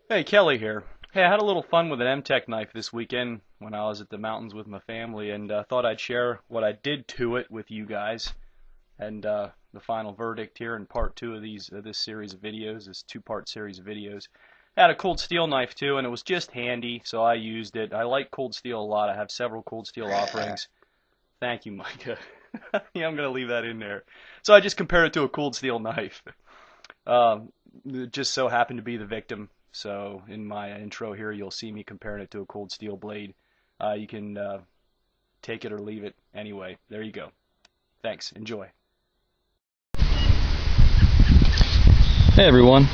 Hey, Kelly here. Hey, I had a little fun with an M-Tech knife this weekend when I was at the mountains with my family, and thought I'd share what I did to it with you guys, and the final verdict here in part two of this series of videos, this two-part series of videos. I had a cold steel knife too, and it was just handy, so I used it. I like cold steel a lot. I have several cold steel offerings. Thank you, Micah. Yeah, I'm gonna leave that in there. So I just compared it to a cold steel knife. Um, it just so happened to be the victim. So in my intro here, you'll see me comparing it to a cold steel blade. You can take it or leave it. Anyway, there you go. Thanks. Enjoy. Hey everyone,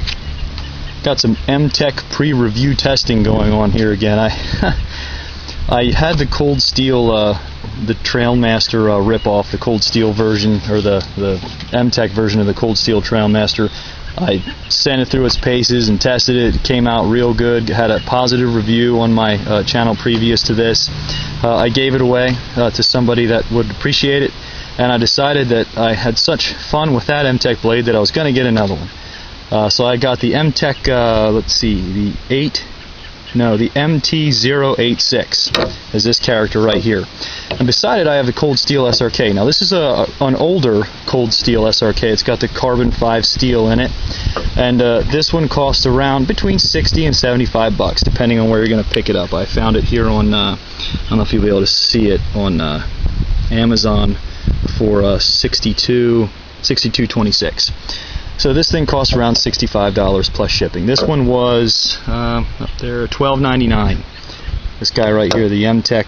got some M-Tech pre-review testing going on here again. I I had the Cold Steel, the Trailmaster rip-off, the Cold Steel version, or the M-Tech version of the Cold Steel Trailmaster. I sent it through its paces and tested it. It came out real good. Had a positive review on my channel previous to this. I gave it away to somebody that would appreciate it, and I decided that I had such fun with that M-Tech blade that I was going to get another one. So I got the M-Tech, let's see, the MT-086 is this character right here. And beside it I have the Cold Steel SRK. Now this is an older Cold Steel SRK. It's got the carbon 5 steel in it. And this one costs around between 60 and 75 bucks, depending on where you're going to pick it up. I found it here on, I don't know if you'll be able to see it, on Amazon for $62.26. So this thing costs around $65 plus shipping. This one was up there $12.99. This guy right here, the M-Tech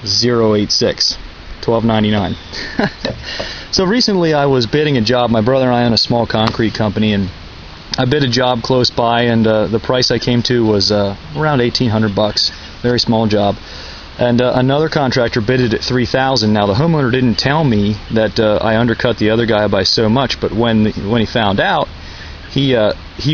086, $12.99. So recently I was bidding a job. My brother and I own a small concrete company, and I bid a job close by, and the price I came to was around 1,800 bucks. Very small job. And another contractor bid it at $3,000. Now the homeowner didn't tell me that I undercut the other guy by so much, but when he found out, he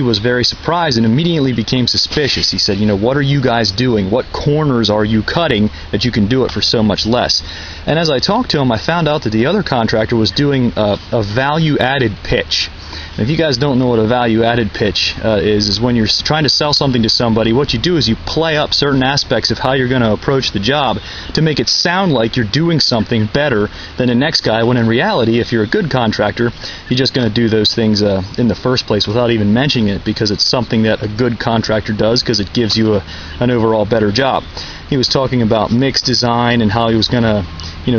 was very surprised and immediately became suspicious. He said, you know, what are you guys doing? What corners are you cutting that you can do it for so much less? And as I talked to him, I found out that the other contractor was doing a value-added pitch. And if you guys don't know what a value-added pitch is when you're trying to sell something to somebody, what you do is you play up certain aspects of how you're going to approach the job to make it sound like you're doing something better than the next guy, when in reality, if you're a good contractor, you're just going to do those things in the first place without even mentioning it, because it's something that a good contractor does, because it gives you an overall better job. He was talking about mix design and how he was going to,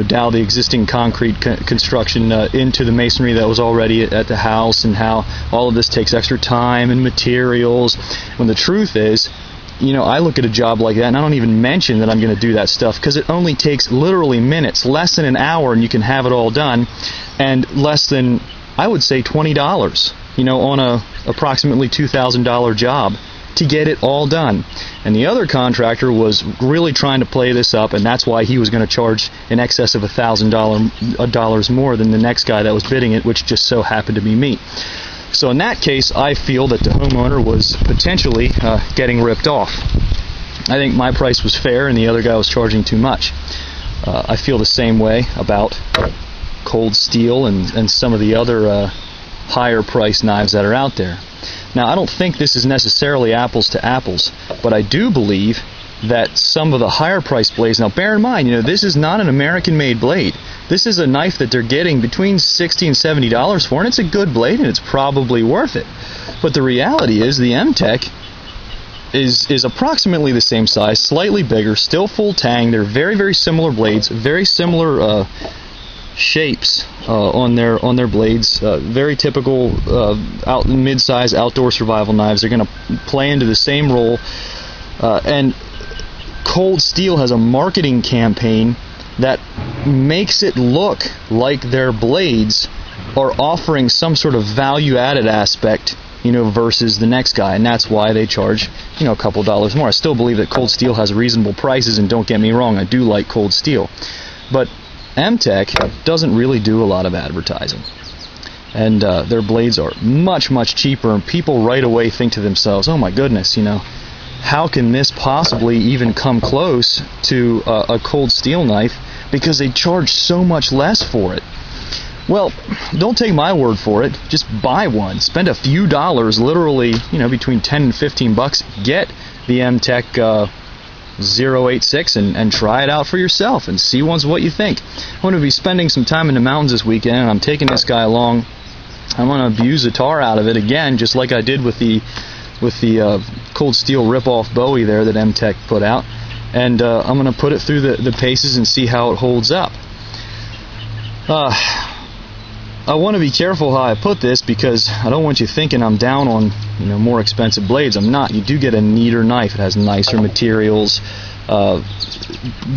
dow the existing concrete construction into the masonry that was already at the house, and how all of this takes extra time and materials. When the truth is, I look at a job like that and I don't even mention that I'm going to do that stuff, because it only takes literally minutes, less than an hour, and you can have it all done, and less than, I would say, $20, on a approximately $2,000 job to get it all done. And the other contractor was really trying to play this up, and that's why he was going to charge in excess of $1,000 more than the next guy that was bidding it, which just so happened to be me. So in that case, I feel that the homeowner was potentially getting ripped off. I think my price was fair and the other guy was charging too much. I feel the same way about Cold Steel and some of the other higher priced knives that are out there. Now, I don't think this is necessarily apples to apples, but I do believe that some of the higher priced blades, now bear in mind, this is not an American-made blade. This is a knife that they're getting between $60 and $70 for, and it's a good blade, and it's probably worth it. But the reality is the M-Tech is approximately the same size, slightly bigger, still full tang. They're very, very similar blades, very similar shapes on their blades. Very typical mid-size outdoor survival knives. They're going to play into the same role. And Cold Steel has a marketing campaign that makes it look like their blades are offering some sort of value-added aspect, versus the next guy, and that's why they charge, a couple dollars more. I still believe that Cold Steel has reasonable prices, and don't get me wrong, I do like Cold Steel, but M-Tech doesn't really do a lot of advertising, and their blades are much, much cheaper, and people right away think to themselves, oh my goodness, how can this possibly even come close to a Cold Steel knife, because they charge so much less for it. Well, don't take my word for it. Just buy one. Spend a few dollars, literally, between 10 and 15 bucks. Get the M-Tech 086 and try it out for yourself and see what you think. I'm going to be spending some time in the mountains this weekend, and I'm taking this guy along. I'm going to abuse the tar out of it again, just like I did with the Cold Steel rip-off Bowie there that M-Tech put out. And I'm going to put it through the paces and see how it holds up. I want to be careful how I put this, because I don't want you thinking I'm down on more expensive blades. I'm not. You do get a neater knife. It has nicer materials,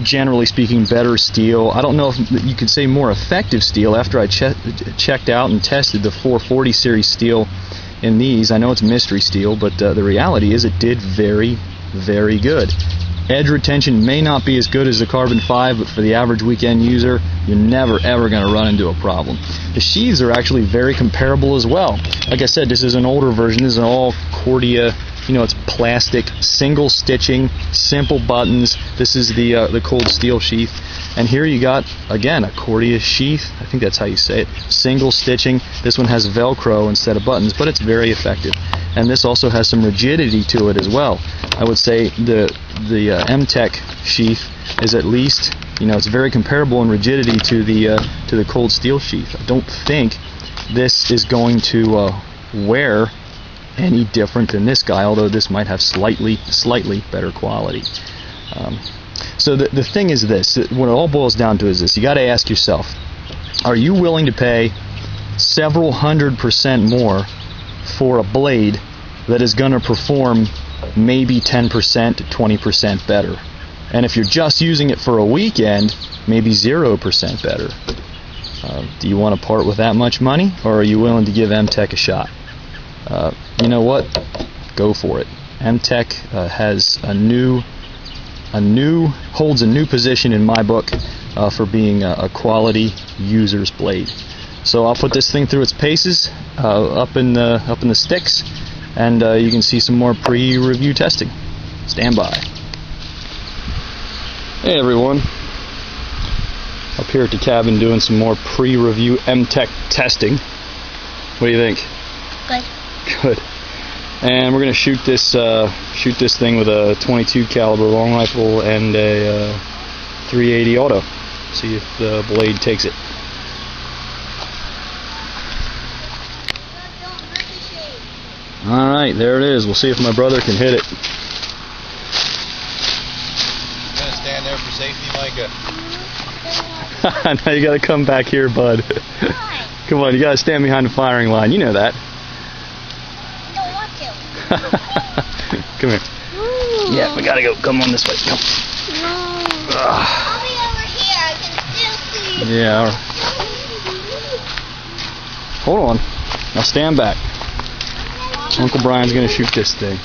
generally speaking better steel. I don't know if you could say more effective steel. After I checked out and tested the 440 series steel in these, I know it's mystery steel, but the reality is it did very, very good. Edge retention may not be as good as the Carbon 5, but for the average weekend user, you're never ever going to run into a problem. The sheaths are actually very comparable as well. Like I said, this is an older version. This is an all Cordia, it's plastic, single stitching, simple buttons. This is the Cold Steel sheath. And here you got, again, a Cordia sheath. I think that's how you say it. Single stitching. This one has Velcro instead of buttons, but it's very effective. And this also has some rigidity to it as well. I would say the M-Tech sheath is at least, it's very comparable in rigidity to the Cold Steel sheath. I don't think this is going to wear any different than this guy, although this might have slightly better quality. So the thing is this, what it all boils down to is this: you got to ask yourself, are you willing to pay several 100% more for a blade that is going to perform maybe 10% to 20% better? And if you're just using it for a weekend, maybe 0% better. Do you want to part with that much money, or are you willing to give M-Tech a shot? You know what? Go for it. M-Tech has holds a new position in my book for being a quality user's blade. So I'll put this thing through its paces up in the sticks, and you can see some more pre-review testing. Stand by. Hey everyone, up here at the cabin doing some more pre-review M-Tech testing. What do you think? Good. Good. And we're gonna shoot this thing with a 22 caliber long rifle and a 380 auto. See if the blade takes it. All right, there it is. We'll see if my brother can hit it. You gonna stand there for safety, Micah? Now you gotta come back here, bud. Come on, you gotta stand behind the firing line. You know that. Come here. Ooh. Yeah, we gotta go. Come on this way. Come. No. I'll be over here. I can still see. Yeah. All right. Hold on. Now stand back. Uncle Brian's gonna shoot this thing.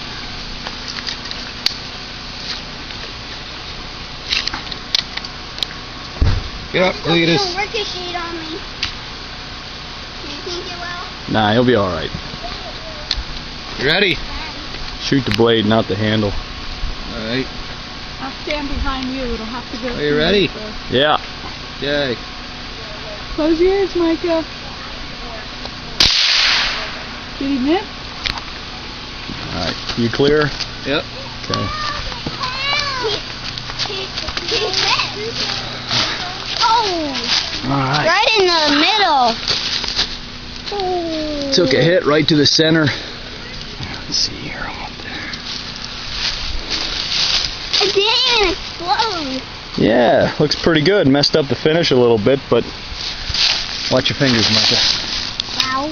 Get up, Cletus. Don't ricochet on me. Do you think it will? Nah, he'll be all right. You ready? Shoot the blade, not the handle. All right. I'll stand behind you. It'll have to go. Are you ready? Yeah. Okay. Close your ears, Micah. Did he miss? All right. You clear? Yep. Okay. Oh! All right. Right in the middle. Ooh. Took a hit right to the center. Let's see here. It didn't even explode. Yeah, looks pretty good. Messed up the finish a little bit, but watch your fingers, Micah. Ow.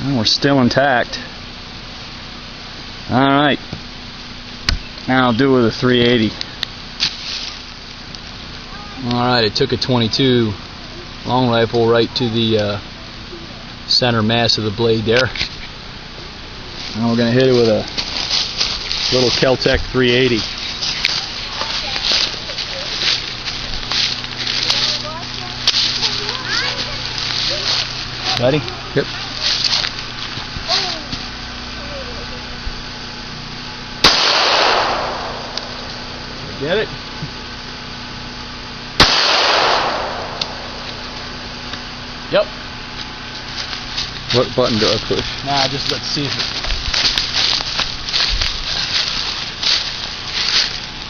And we're still intact. All right. Now I'll do it with a 380. All right, it took a 22 long rifle right to the center mass of the blade there. Now we're going to hit it with a little Kel-Tec 380. Ready? Yep. Get it? Yep. What button do I push? Nah, just let's see if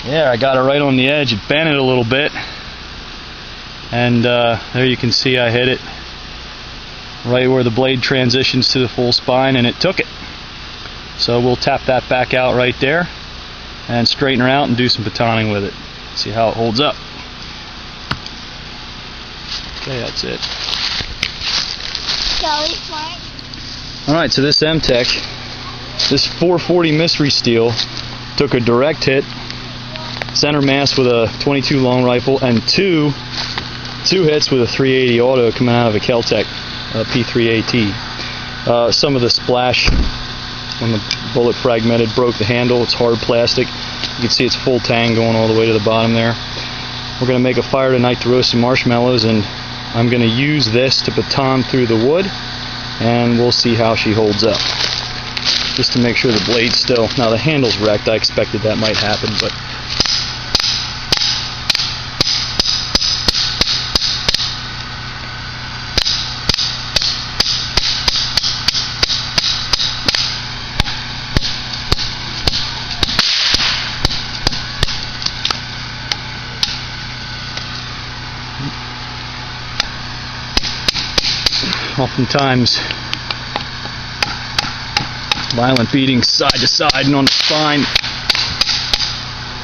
it... Yeah, I got it right on the edge. It bent it a little bit. And there you can see I hit it right where the blade transitions to the full spine, and it took it. So we'll tap that back out right there and straighten her out and do some batoning with it. See how it holds up. Okay, that's it. Jolly smart. Alright, so this M-Tech, this 440 mystery steel, took a direct hit, center mass with a 22 long rifle, and two hits with a 380 auto coming out of a Kel-Tec P3AT. Some of the splash when the bullet fragmented broke the handle. It's hard plastic. You can see it's full tang going all the way to the bottom there. We're going to make a fire tonight to roast some marshmallows, and I'm going to use this to baton through the wood, and we'll see how she holds up. Just to make sure the blade's still. Now the handle's wrecked. I expected that might happen, but oftentimes violent beating side to side and on the spine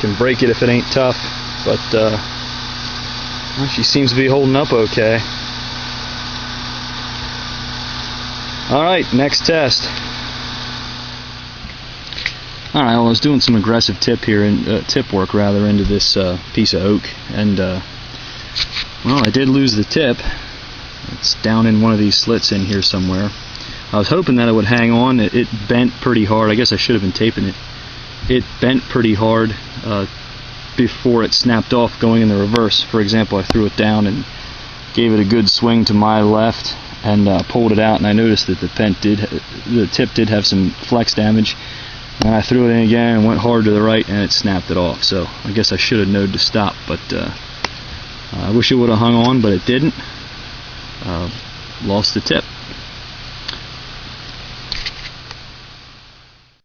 can break it if it ain't tough, but well, she seems to be holding up okay. Alright, next test. Alright, well, I was doing some aggressive tip work into this piece of oak, and well, I did lose the tip. It's down in one of these slits in here somewhere. I was hoping that it would hang on. It bent pretty hard. I guess I should have been taping it. It bent pretty hard before it snapped off going in the reverse. For example, I threw it down and gave it a good swing to my left and pulled it out, and I noticed that the tip did have some flex damage. And I threw it in again and went hard to the right, and it snapped it off. So I guess I should have known to stop, but I wish it would have hung on, but it didn't. Lost the tip.